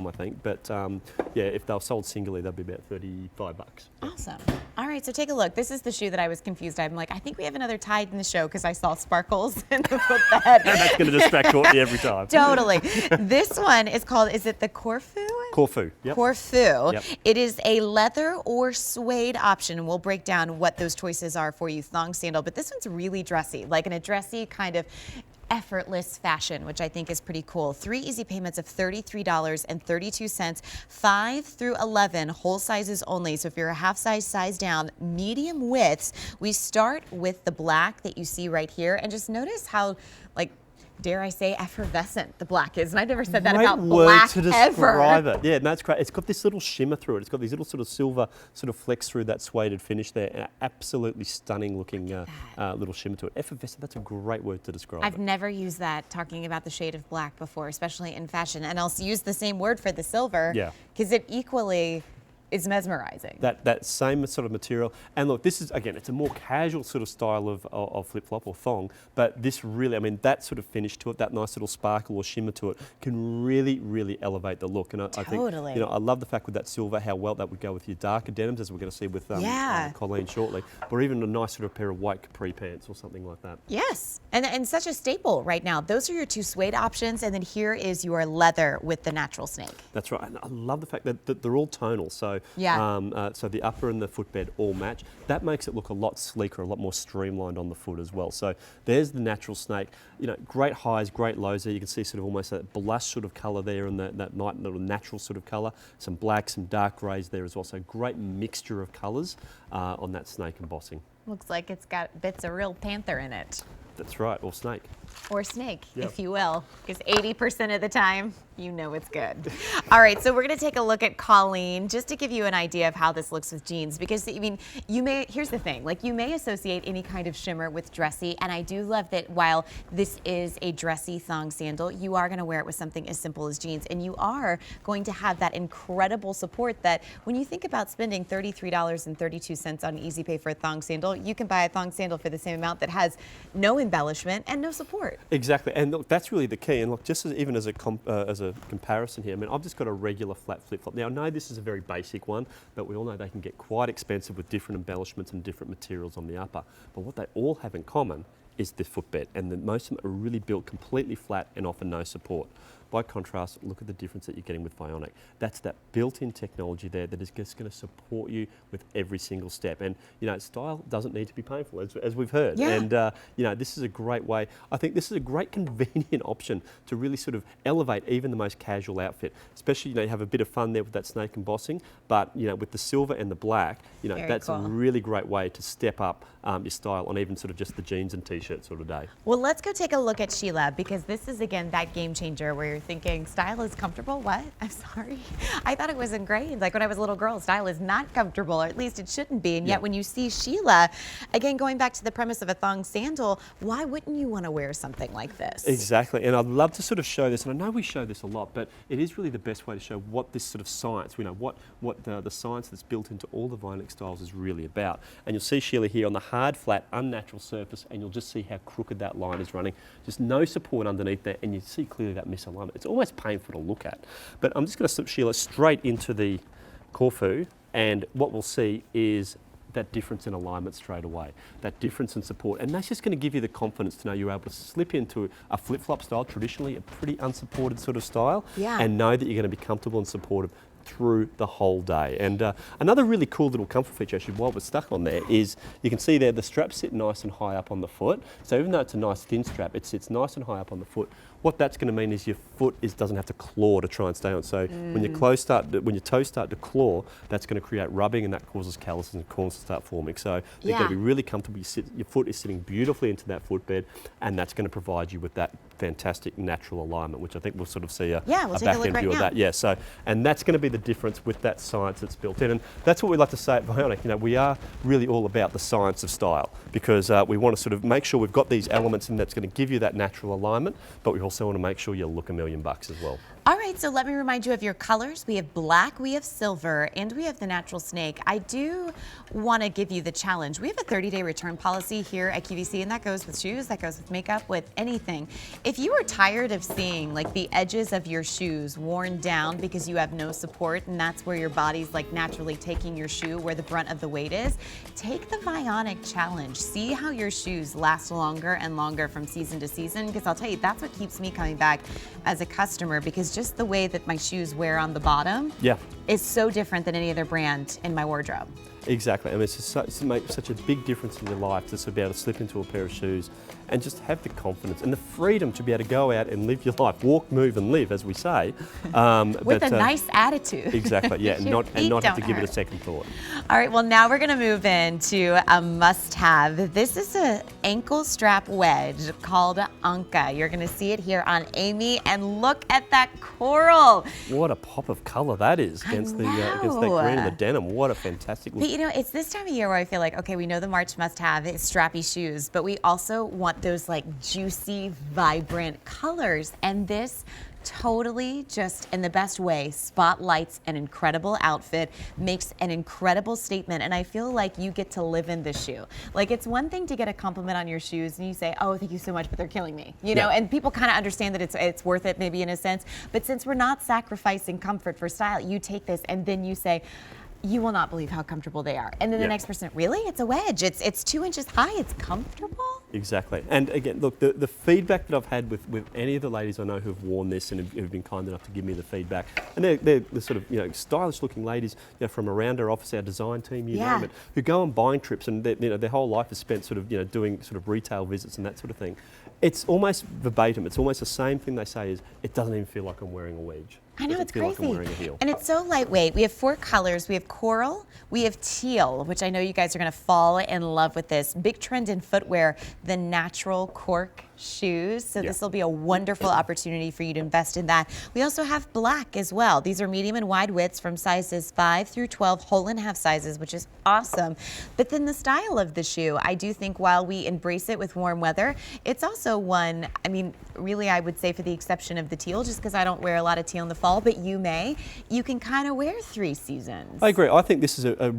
I think. But yeah, if they were sold singly, they'd be about $35. Awesome. All right, so take a look. This is the shoe that I was confused. I'm like, I think we have another Tide in the show because I saw sparkles in the footbed. And that's going to distract Courtney every time. Totally. This one is called, is it the Corfu? Corfu. Yep. Corfu. Yep. It is a leather or suede option. We'll break down what those choices are for you. Thong sandal, but this one's really dressy, like in a dressy kind of effortless fashion, which I think is pretty cool. 3 easy payments of $33.32, 5 through 11, whole sizes only. So if you're a half size down, medium widths, we start with the black that you see right here, and just notice how, like, dare I say, effervescent the black is. And I've never said that about black to describe it. Yeah, no, it's great. It's got this little shimmer through it. It's got these little sort of silver sort of flecks through that suede finish there. And absolutely stunning looking little shimmer to it. Effervescent, that's a great word to describe I've never used that talking about the shade of black before, especially in fashion. And I'll use the same word for the silver. Yeah. Because it equally is mesmerizing. That same sort of material. And look, this is, again, it's a more casual sort of style of flip-flop or thong, but this really, I mean, that sort of finish to it, that nice little sparkle or shimmer to it can really, really elevate the look. And I think, you know, I love the fact with that silver, how well that would go with your darker denims, as we're going to see with Colleen shortly, or even a nice sort of pair of white capri pants or something like that. Yes, and such a staple right now. Those are your 2 suede options, and then here is your leather with the natural snake. That's right, and I love the fact that they're all tonal. So so the upper and the footbed all match. That makes it look a lot sleeker, a lot more streamlined on the foot as well. So there's the natural snake. You know, great highs, great lows there. You can see sort of almost that blush sort of colour there and that nice little natural sort of colour. Some black, some dark greys there as well. So great mixture of colours on that snake embossing. Looks like it's got bits of real panther in it. That's right, or snake. Or snake, if you will, because 80% of the time, you know it's good. All right, so we're going to take a look at Colleen just to give you an idea of how this looks with jeans, because I mean, here's the thing, like you may associate any kind of shimmer with dressy, and I do love that while this is a dressy thong sandal, you are going to wear it with something as simple as jeans, and you are going to have that incredible support that when you think about spending $33.32 on Easy Pay for a thong sandal, you can buy a thong sandal for the same amount that has no embellishment and no support. Exactly, and look, that's really the key. And look, just even as a comparison here, I mean, I've just got a regular flat flip-flop. Now, I know this is a very basic one, but we all know they can get quite expensive with different embellishments and different materials on the upper. But what they all have in common is the footbed, and most of them are really built completely flat and offer no support. By contrast, look at the difference that you're getting with Vionic. That's that built-in technology there that is just going to support you with every single step. And, you know, style doesn't need to be painful, as we've heard. Yeah. And, you know, this is a great way. I think this is a great convenient option to really sort of elevate even the most casual outfit. Especially, you know, you have a bit of fun there with that snake embossing, but, you know, with the silver and the black, you know, that's a really great way to step up your style on even sort of just the jeans and t-shirt sort of day. Well, let's go take a look at Sheila, because this is, again, that game changer where you're thinking, style is comfortable? What? I'm sorry. I thought it was ingrained. Like when I was a little girl, style is not comfortable, or at least it shouldn't be. And yet when you see Sheila, again, going back to the premise of a thong sandal, why wouldn't you want to wear something like this? Exactly, and I'd love to sort of show this, and I know we show this a lot, but it is really the best way to show what this sort of science, you know, what the science that's built into all the Vionic styles is really about. And you'll see Sheila here on the hard, flat, unnatural surface, and you'll just see how crooked that line is running. Just no support underneath there, and you see clearly that misalignment. It's almost painful to look at. But I'm just going to slip Sheila straight into the Corfu, and what we'll see is that difference in alignment straight away, that difference in support, and that's just going to give you the confidence to know you're able to slip into a flip-flop style, traditionally a pretty unsupported sort of style, and know that you're going to be comfortable and supportive through the whole day. And another really cool little comfort feature, actually, while we're stuck on there, is you can see there the straps sit nice and high up on the foot. So even though it's a nice thin strap, it sits nice and high up on the foot. What that's going to mean is your foot doesn't have to claw to try and stay on. So when your toes start to claw, that's going to create rubbing, and that causes calluses and corns to start forming. So they're going to be really comfortable. Your foot is sitting beautifully into that footbed, and that's going to provide you with that fantastic natural alignment, which I think we'll sort of see a back-end view of that. Yeah, so, and that's going to be the difference with that science that's built in. And that's what we like to say at Vionic. You know, we are really all about the science of style, because we want to sort of make sure we've got these elements in that's going to give you that natural alignment, but we also want to make sure you look $1 million as well. All right, so let me remind you of your colors. We have black, we have silver, and we have the natural snake. I do want to give you the challenge. We have a 30-day return policy here at QVC, and that goes with shoes, that goes with makeup, with anything. If you are tired of seeing like the edges of your shoes worn down because you have no support, and that's where your body's like naturally taking your shoe where the brunt of the weight is, take the Vionic challenge. See how your shoes last longer and longer from season to season, because I'll tell you, that's what keeps me coming back as a customer, because just the way that my shoes wear on the bottom is so different than any other brand in my wardrobe. Exactly. I mean, it makes such a big difference in your life to be able to slip into a pair of shoes and just have the confidence and the freedom to be able to go out and live your life, walk, move, and live, as we say. With a nice attitude. Exactly. Yeah, and not have to give it a hurt. second thought. All right. Well, now we're going to move into a must-have. This is an ankle strap wedge called Anka. You're going to see it here on Amy, and look at that coral. What a pop of colour that is against that green and the denim. What a fantastic look. But you know, it's this time of year where I feel like, okay, we know the March must-have is strappy shoes, but we also want those like juicy, vibrant colors. And this totally, just in the best way, spotlights an incredible outfit, makes an incredible statement, and I feel like you get to live in this shoe. Like, it's one thing to get a compliment on your shoes and you say, oh, thank you so much, but they're killing me, you know, and people kind of understand that it's worth it maybe in a sense, but since we're not sacrificing comfort for style, you take this and then you say, you will not believe how comfortable they are. And then the next person, really? It's a wedge. It's 2 inches high. It's comfortable. Exactly. And again, look, the feedback that I've had with any of the ladies I know who've worn this and who've been kind enough to give me the feedback, and they're the sort of, you know, stylish looking ladies, you know, from around our office, our design team, you name it, who go on buying trips, and you know, their whole life is spent sort of, you know, doing sort of retail visits and that sort of thing. It's almost verbatim. It's almost the same thing they say is, it doesn't even feel like I'm wearing a wedge. I know, it's crazy. Like I'm wearing a heel. And it's so lightweight. We have 4 colors. We have coral, we have teal, which I know you guys are going to fall in love with this. Big trend in footwear, the natural cork shoes. So this will be a wonderful opportunity for you to invest in that. We also have black as well. These are medium and wide widths from sizes 5 through 12, whole and half sizes, which is awesome. But then the style of the shoe, I do think while we embrace it with warm weather, it's also one, I mean, really I would say for the exception of the teal, just because I don't wear a lot of teal in the fall, but you may, you can kind of wear 3 seasons. I agree. I think this is a really